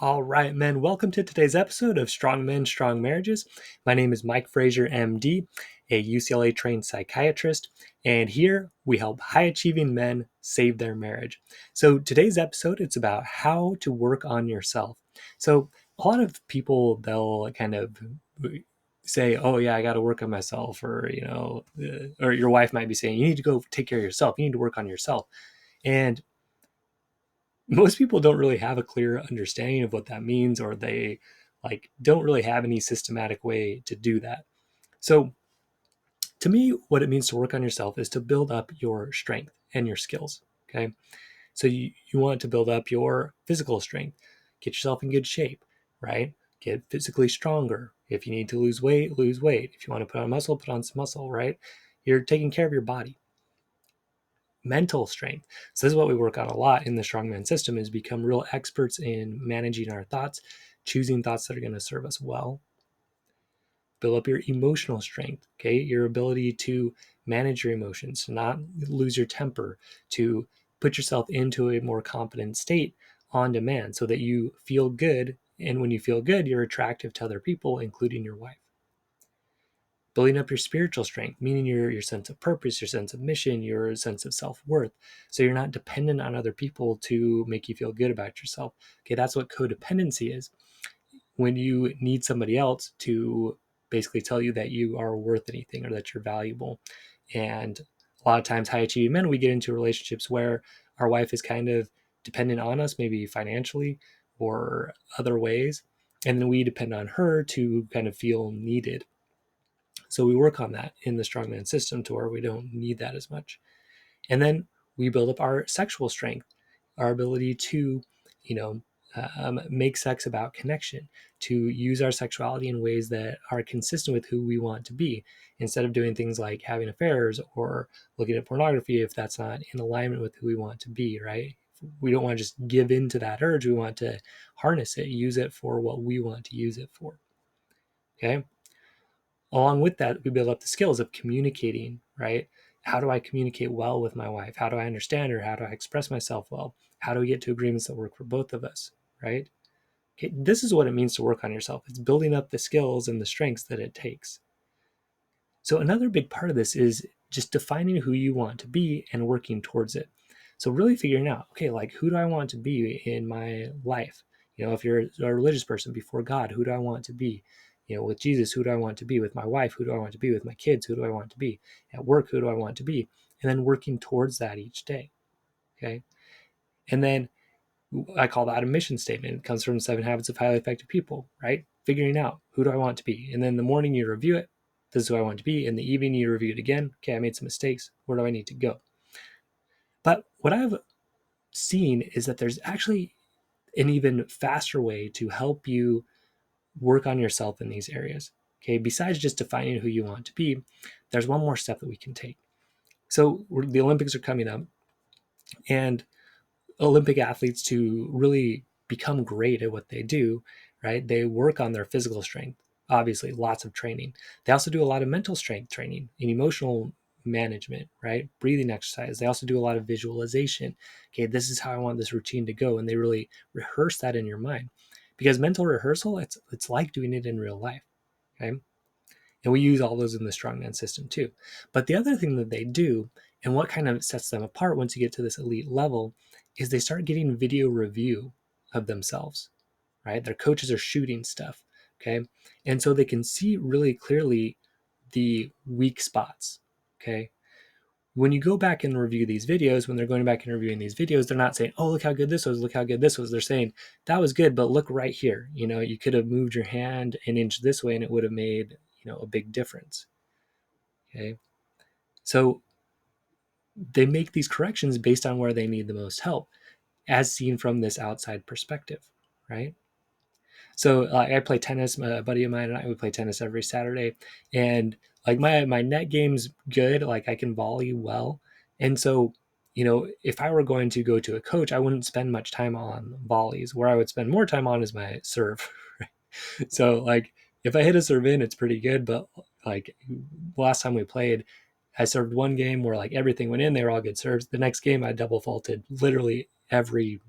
All right, men, welcome to today's episode of Strong Men, Strong Marriages. My name is Mike Frazier, MD, a UCLA trained psychiatrist, and here we help high achieving men save their marriage. So today's episode, it's about how to work on yourself. So a lot of people, they'll kind of say, oh yeah, I got to work on myself, or your wife might be saying, you need to go take care of yourself. You need to work on yourself. And most people don't really have a clear understanding of what that means, or they don't really have any systematic way to do that. So to me, what it means to work on yourself is to build up your strength and your skills. Okay. So you want to build up your physical strength, get yourself in good shape, right? Get physically stronger. If you need to lose weight, lose weight. If you want to put on muscle, put on some muscle, right? You're taking care of your body. Mental strength. So this is what we work on a lot in the strongman system, is become real experts in managing our thoughts, choosing thoughts that are going to serve us well. Build up your emotional strength, okay? Your ability to manage your emotions, to not lose your temper, to put yourself into a more competent state on demand so that you feel good. And when you feel good, you're attractive to other people, including your wife. Building up your spiritual strength, meaning your sense of purpose, your sense of mission, your sense of self-worth. So you're not dependent on other people to make you feel good about yourself. Okay, that's what codependency is. When you need somebody else to basically tell you that you are worth anything or that you're valuable. And a lot of times, high achieving men, we get into relationships where our wife is kind of dependent on us, maybe financially or other ways. And then we depend on her to kind of feel needed. So we work on that in the strongman system to where we don't need that as much. And then we build up our sexual strength, our ability to, make sex about connection, to use our sexuality in ways that are consistent with who we want to be, instead of doing things like having affairs or looking at pornography if that's not in alignment with who we want to be, right? We don't want to just give in to that urge. We want to harness it, use it for what we want to use it for. Okay. Along with that, we build up the skills of communicating, right? How do I communicate well with my wife? How do I understand her? How do I express myself well? How do we get to agreements that work for both of us, right? Okay, this is what it means to work on yourself. It's building up the skills and the strengths that it takes. So another big part of this is just defining who you want to be and working towards it. So really figuring out, okay, like, who do I want to be in my life? If you're a religious person, before God, who do I want to be? With Jesus, who do I want to be? With my wife, who do I want to be? With my kids, who do I want to be? At work, who do I want to be? And then working towards that each day. Okay. And then I call that a mission statement. It comes from 7 Habits of Highly Effective People, right? Figuring out, who do I want to be? And then in the morning you review it. This is who I want to be. In the evening you review it again. Okay, I made some mistakes. Where do I need to go? But what I've seen is that there's actually an even faster way to help you work on yourself in these areas. Okay, besides just defining who you want to be, there's one more step that we can take. So the Olympics are coming up, and Olympic athletes, to really become great at what they do, right? They work on their physical strength, obviously, lots of training. They also do a lot of mental strength training and emotional management, right? Breathing exercise. They also do a lot of visualization. Okay, this is how I want this routine to go. And they really rehearse that in your mind, because mental rehearsal, it's like doing it in real life. Okay. And we use all those in the strongman system too. But the other thing that they do, and what kind of sets them apart once you get to this elite level, is they start getting video review of themselves, right? Their coaches are shooting stuff, okay? And so they can see really clearly the weak spots, okay? When you go back and review these videos, when they're going back and reviewing these videos, they're not saying, oh, look how good this was, look how good this was. They're saying, that was good, but look right here. You could have moved your hand an inch this way and it would have made, a big difference. Okay. So they make these corrections based on where they need the most help, as seen from this outside perspective, right? So I play tennis. A buddy of mine and I, we play tennis every Saturday, and like my net game's good. Like, I can volley well, and so if I were going to go to a coach, I wouldn't spend much time on volleys. Where I would spend more time on is my serve. So like, if I hit a serve in, it's pretty good. But like, last time we played, I served one game where like everything went in. They were all good serves. The next game, I double faulted literally every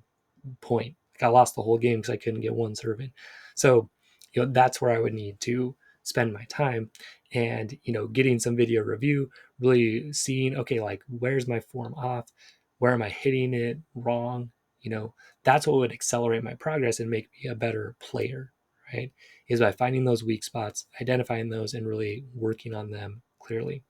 point. Like, I lost the whole game because I couldn't get one serve in. So, that's where I would need to spend my time, and getting some video review, really seeing, okay, like, where's my form off, where am I hitting it wrong, that's what would accelerate my progress and make me a better player, right? Is by finding those weak spots, identifying those, and really working on them clearly.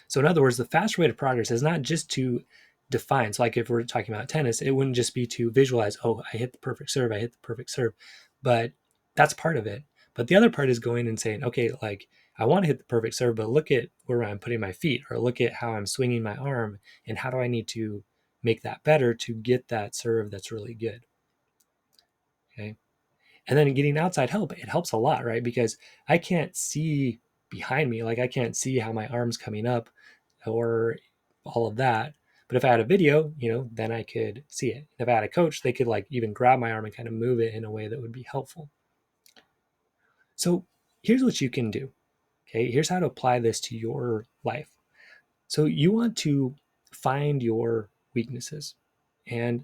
So in other words, the fast way to progress is not just to define. So like if we're talking about tennis, it wouldn't just be to visualize, oh, I hit the perfect serve, I hit the perfect serve. But that's part of it. But the other part is going and saying, okay, like, I want to hit the perfect serve, but look at where I'm putting my feet, or look at how I'm swinging my arm, and how do I need to make that better to get that serve that's really good. Okay. And then getting outside help, it helps a lot, right? Because I can't see behind me. Like, I can't see how my arm's coming up or all of that. But if I had a video, then I could see it. If I had a coach, they could like even grab my arm and kind of move it in a way that would be helpful. So here's what you can do. Okay. Here's how to apply this to your life. So you want to find your weaknesses and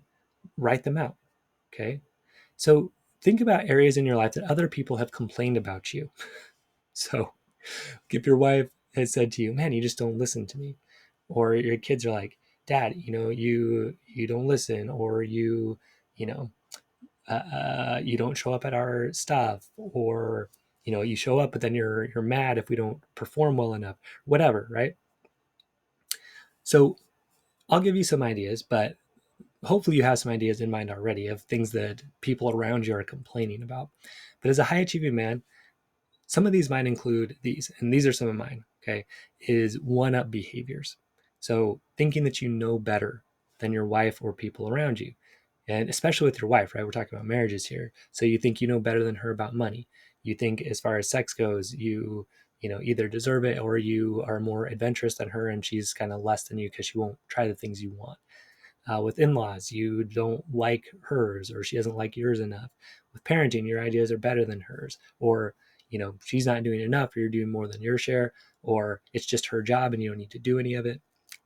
write them out. Okay. So think about areas in your life that other people have complained about you. So if your wife has said to you, man, you just don't listen to me, or your kids are like, dad, you don't listen, or you know you don't show up at our stuff, or you show up but then you're mad if we don't perform well enough, whatever, right? So I'll give you some ideas, but hopefully you have some ideas in mind already of things that people around you are complaining about. But as a high achieving man, some of these might include these, and these are some of mine, okay, is one-up behaviors. So thinking that you know better than your wife or people around you, and especially with your wife, right? We're talking about marriages here. So you think you know better than her about money. You think as far as sex goes, you either deserve it or you are more adventurous than her and she's kind of less than you because she won't try the things you want. With in-laws, you don't like hers or she doesn't like yours enough. With parenting, your ideas are better than hers, or she's not doing enough, or you're doing more than your share, or it's just her job and you don't need to do any of it.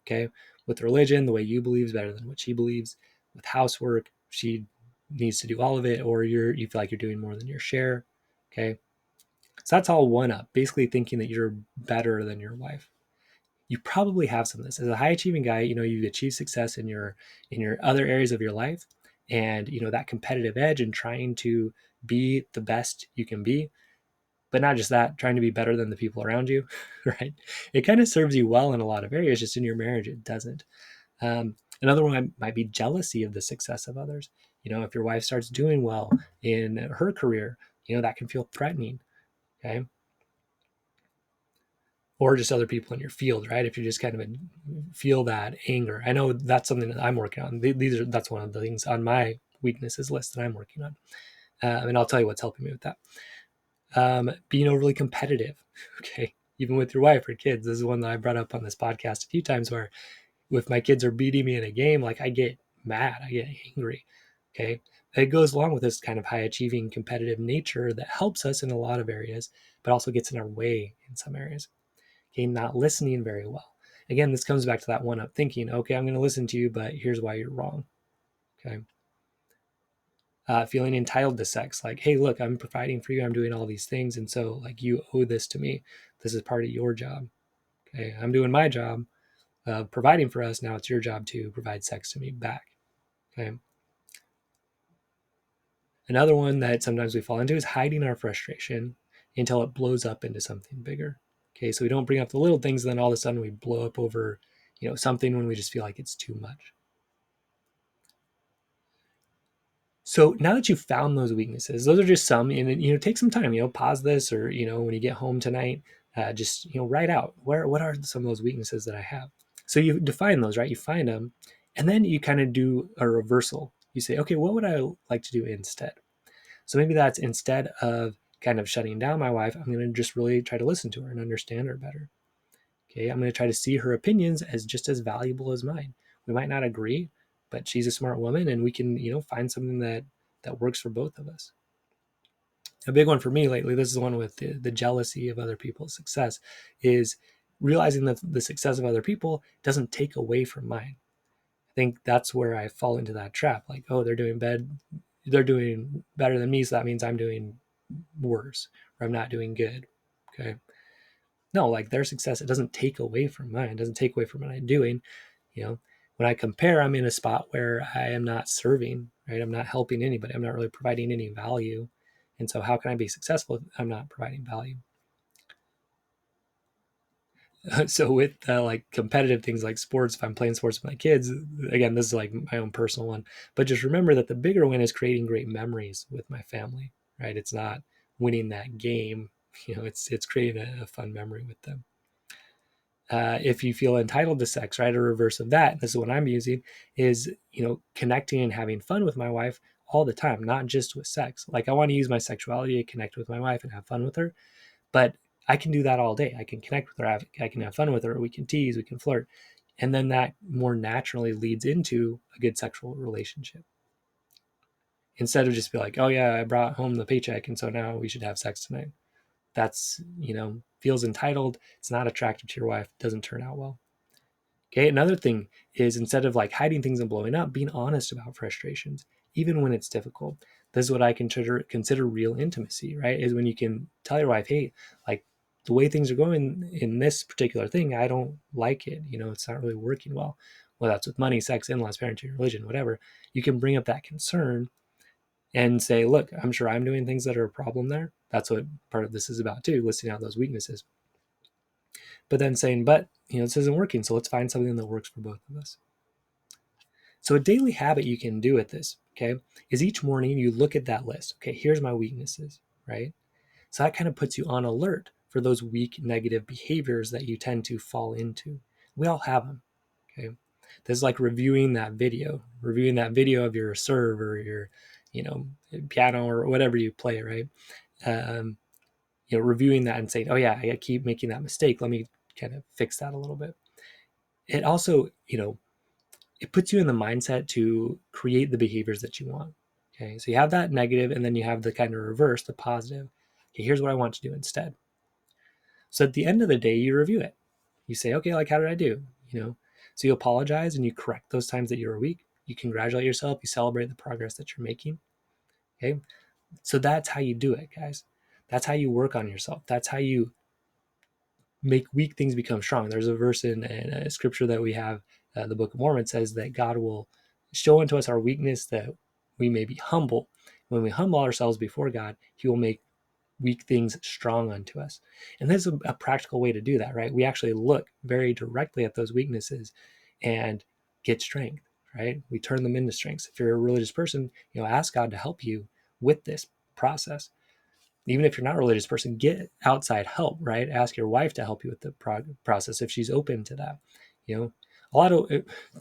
Okay. With religion, the way you believe is better than what she believes. With housework, she needs to do all of it, or you feel like you're doing more than your share. Okay. So that's all one up, basically thinking that you're better than your wife. You probably have some of this. As a high achieving guy, you achieve success in your other areas of your life, and that competitive edge and trying to be the best you can be, but not just that, trying to be better than the people around you, right? It kind of serves you well in a lot of areas. Just in your marriage, it doesn't. Another one might be jealousy of the success of others. If your wife starts doing well in her career, that can feel threatening. Okay. Or just other people in your field, right? If you just kind of feel that anger, I know that's something that I'm working on. That's one of the things on my weaknesses list that I'm working on, and I'll tell you what's helping me with that. Being overly competitive, okay, even with your wife or kids. This is one that I brought up on this podcast a few times, where if my kids are beating me in a game, like, I get mad, I get angry. Okay, it goes along with this kind of high achieving competitive nature that helps us in a lot of areas, but also gets in our way in some areas. Okay, not listening very well. Again, this comes back to that one up thinking, okay, I'm going to listen to you, but here's why you're wrong. Okay. Feeling entitled to sex, like, hey, look, I'm providing for you, I'm doing all these things, and so like you owe this to me. This is part of your job. Okay, I'm doing my job, providing for us. Now it's your job to provide sex to me back. Okay. Another one that sometimes we fall into is hiding our frustration until it blows up into something bigger. Okay, so we don't bring up the little things, and then all of a sudden we blow up over, something when we just feel like it's too much. So now that you've found those weaknesses, those are just some, and take some time, pause this, or when you get home tonight, just write out what are some of those weaknesses that I have. So you define those, right? You find them, and then you kind of do a reversal. You say, okay, what would I like to do instead? So maybe that's, instead of kind of shutting down my wife, I'm going to just really try to listen to her and understand her better. Okay, I'm going to try to see her opinions as just as valuable as mine. We might not agree, but she's a smart woman, and we can, find something that works for both of us. A big one for me lately, this is the one with the jealousy of other people's success, is realizing that the success of other people doesn't take away from mine. think that's where I fall into that trap. Like, oh, they're doing better than me, so that means I'm doing worse, or I'm not doing good. Okay. No, like their success, it doesn't take away from mine. It doesn't take away from what I'm doing. You know, when I compare, I'm in a spot where I am not serving, right? I'm not helping anybody. I'm not really providing any value. And so how can I be successful if I'm not providing value? So with like competitive things like sports, if I'm playing sports with my kids, again, this is like my own personal one, but just remember that the bigger win is creating great memories with my family, right? It's not winning that game. It's creating a fun memory with them. If you feel entitled to sex, right? A reverse of that, this is what I'm using, is connecting and having fun with my wife all the time, not just with sex. Like I want to use my sexuality to connect with my wife and have fun with her, but I can do that all day. I can connect with her. I can have fun with her. We can tease. We can flirt, and then that more naturally leads into a good sexual relationship. Instead of just be like, oh yeah, I brought home the paycheck, and so now we should have sex tonight. That's feels entitled. It's not attractive to your wife. Doesn't turn out well. Okay, another thing is instead of like hiding things and blowing up, being honest about frustrations, even when it's difficult. This is what I consider real intimacy, right? Is when you can tell your wife, hey, like the way things are going in this particular thing, I don't like it. It's not really working well. Whether that's with money, sex, in-laws, parenting, religion, whatever. You can bring up that concern and say, look, I'm sure I'm doing things that are a problem there. That's what part of this is about too, listing out those weaknesses. But then saying, but this isn't working, so let's find something that works for both of us. So a daily habit you can do with this, okay, is each morning you look at that list. Okay, here's my weaknesses, right? So that kind of puts you on alert for those weak negative behaviors that you tend to fall into. We all have them, okay? This is like reviewing that video of your serve or your, piano or whatever you play, right? Um, reviewing that and saying, oh yeah, I keep making that mistake. Let me kind of fix that a little bit. It also, it puts you in the mindset to create the behaviors that you want. Okay, so you have that negative, and then you have the kind of reverse, the positive. Okay, here's what I want to do instead. So at the end of the day, you review it. You say, okay, like how did I do? So you apologize and you correct those times that you were weak. You congratulate yourself. You celebrate the progress that you're making. Okay, so that's how you do it, guys. That's how you work on yourself. That's how you make weak things become strong. There's a verse in a scripture that we have, the Book of Mormon says that God will show unto us our weakness that we may be humble. When we humble ourselves before God, He will make weak things strong unto us. And there's a practical way to do that, right? We actually look very directly at those weaknesses and get strength, right? We turn them into strengths. If you're a religious person, ask God to help you with this process. Even if you're not a religious person, get outside help, right? Ask your wife to help you with the process if she's open to that. A lot of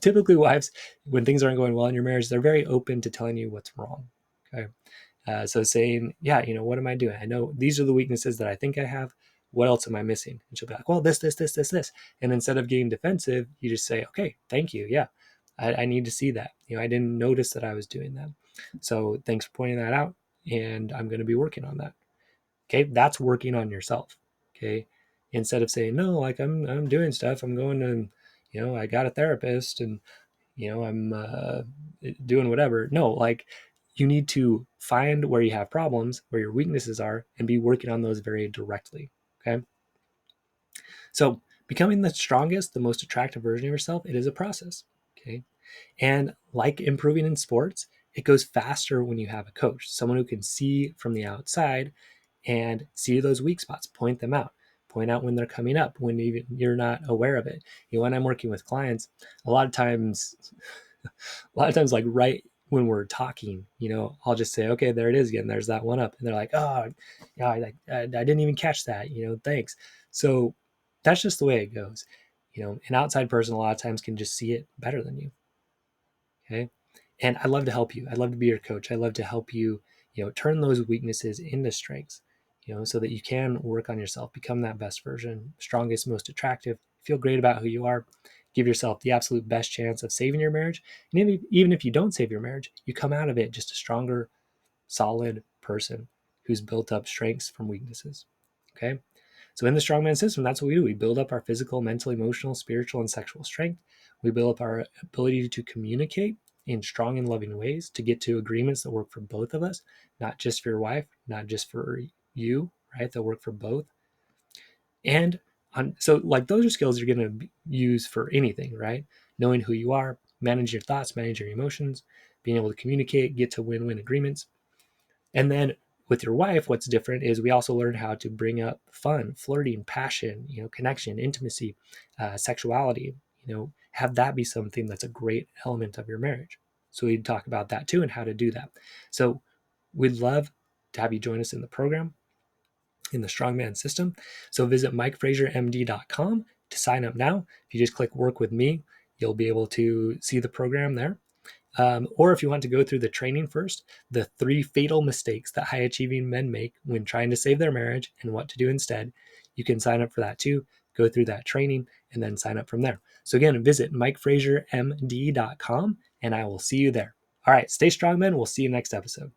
typically wives, when things aren't going well in your marriage, they're very open to telling you what's wrong. Okay. So saying, yeah, what am I doing? I know these are the weaknesses that I think I have. What else am I missing? And she'll be like, well, this. And instead of getting defensive, you just say, okay, thank you. Yeah, I need to see that. I didn't notice that I was doing that. So thanks for pointing that out. And I'm going to be working on that. Okay, that's working on yourself. Okay, instead of saying no, like I'm doing stuff, I'm going to, I got a therapist and I'm doing whatever. No, like you need to find where you have problems, where your weaknesses are, and be working on those very directly. Okay, so becoming the strongest, the most attractive version of yourself, it is a process. Okay, and like improving in sports, it goes faster when you have a coach, someone who can see from the outside and see those weak spots, point out when they're coming up, when you're not aware of it. When I'm working with clients, a lot of times, like right when we're talking, I'll just say, okay, there it is again. There's that one up. And they're like, oh, yeah, I didn't even catch that, thanks. So that's just the way it goes. An outside person a lot of times can just see it better than you. Okay. And I love to help you. I love to be your coach. I love to help you, turn those weaknesses into strengths, so that you can work on yourself, become that best version, strongest, most attractive, feel great about who you are, give yourself the absolute best chance of saving your marriage. And even if you don't save your marriage, you come out of it just a stronger, solid person who's built up strengths from weaknesses. Okay. So in the strongman system, that's what we do. We build up our physical, mental, emotional, spiritual, and sexual strength. We build up our ability to communicate in strong and loving ways to get to agreements that work for both of us, not just for your wife, not just for you, right? That work for both. And so like those are skills you're going to use for anything, right? Knowing who you are, manage your thoughts, manage your emotions, being able to communicate, get to win-win agreements. And then with your wife, what's different is we also learn how to bring up fun, flirting, passion, connection, intimacy, sexuality, have that be something that's a great element of your marriage. So we talk about that too and how to do that. So we'd love to have you join us in the program, in the Strongman system. So visit mikefraziermd.com to sign up now. If you just click work with me, you'll be able to see the program there. Or if you want to go through the training first, the 3 fatal mistakes that high achieving men make when trying to save their marriage and what to do instead, you can sign up for that too. Go through that training and then sign up from there. So again, visit mikefraziermd.com and I will see you there. All right, stay strong, men. We'll see you next episode.